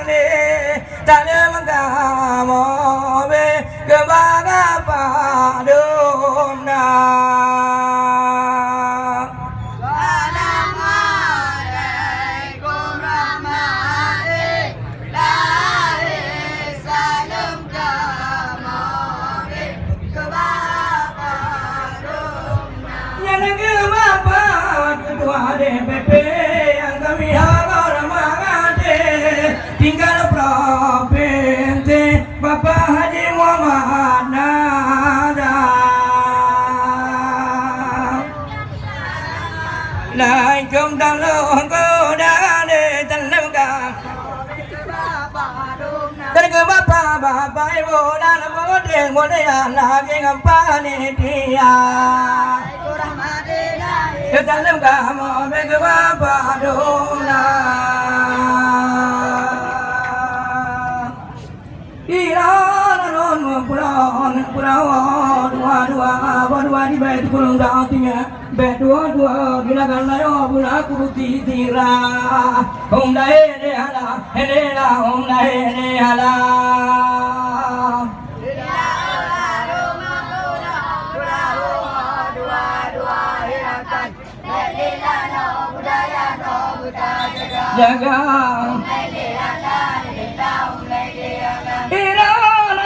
ni dalam kamu be kebahagiaan DPP yang kami harap mengade tinggal provinsi Bapak Haji Muhammad Nada. Lai kum dan long ko dah de tanam ka. Terke Bapak Ibu dan Ibu dia lagi ngapa ni dia. Dalam kamu begitu dona, Iran pulau dua di bed kurung daunnya, bed dua bila kalau pulau kuruti tira, dai hala. Jaga Iran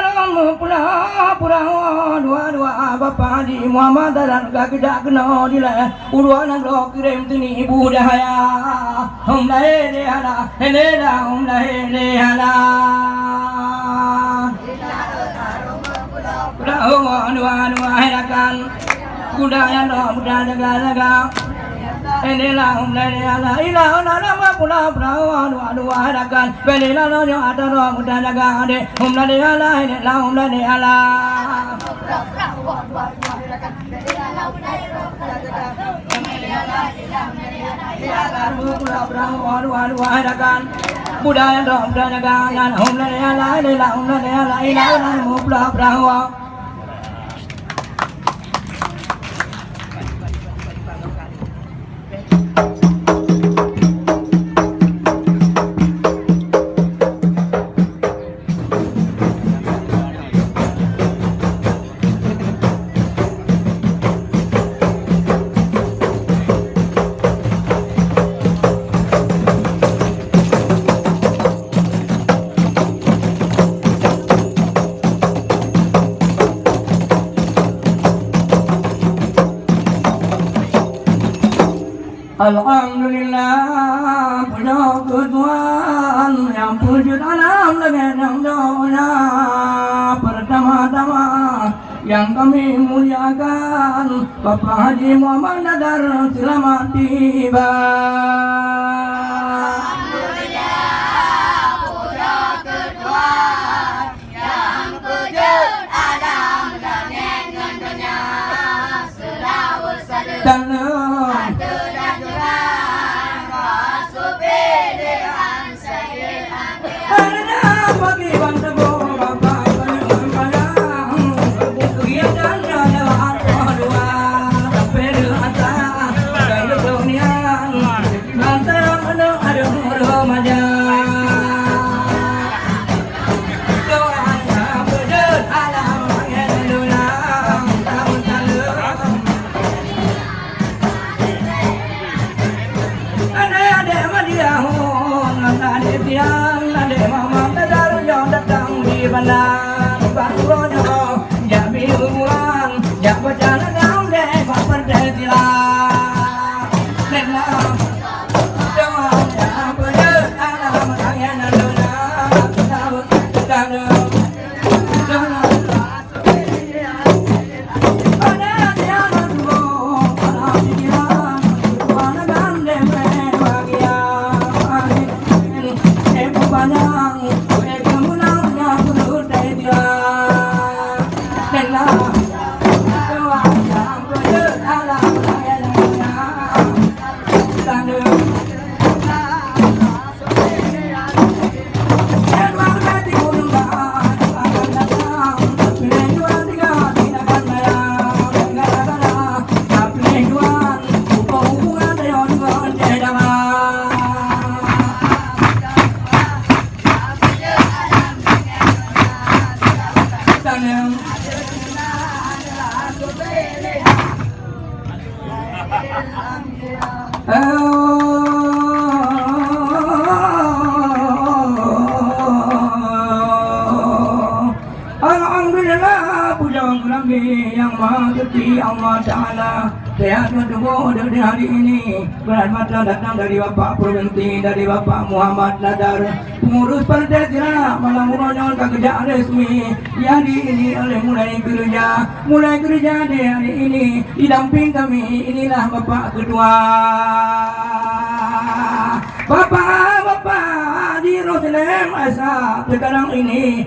pulau dua Bapak Haji Muhammad dan kaki dak kena dile uruan nak kirim tini ibu dahaya lai hala lai hala pulau dua hirakan kuda yang muda jaga Inilah ilah nama pulau dua harakan belilah nyo ada muda jaga ade inilah dua harakan budaya muda jaga ilah Alhamdulillah punya Tuhan yang wujud alam dengan yang dona pertama-tama yang kami muliakan Bapak Haji Muhammad Nadar selamat tiba. Alhamdulillah punya Tuhan yang wujud alam dengan dunia selalu saja. Benar barunya jadi hubungan yang berjalan dalam dewa berdetilah lelah doa yang beralam yang naluna tahu tahu Saya bertemu dari hari ini berhormatan datang dari Bapak Provinsi, dari Bapak Muhammad Nadar, pengurus Partai Gerindra malam meronyon kerja resmi yang ini oleh mulai kerja di hari ini didamping kami. Inilah Bapak Ketua, Bapak di Roselem Asa sekarang ini.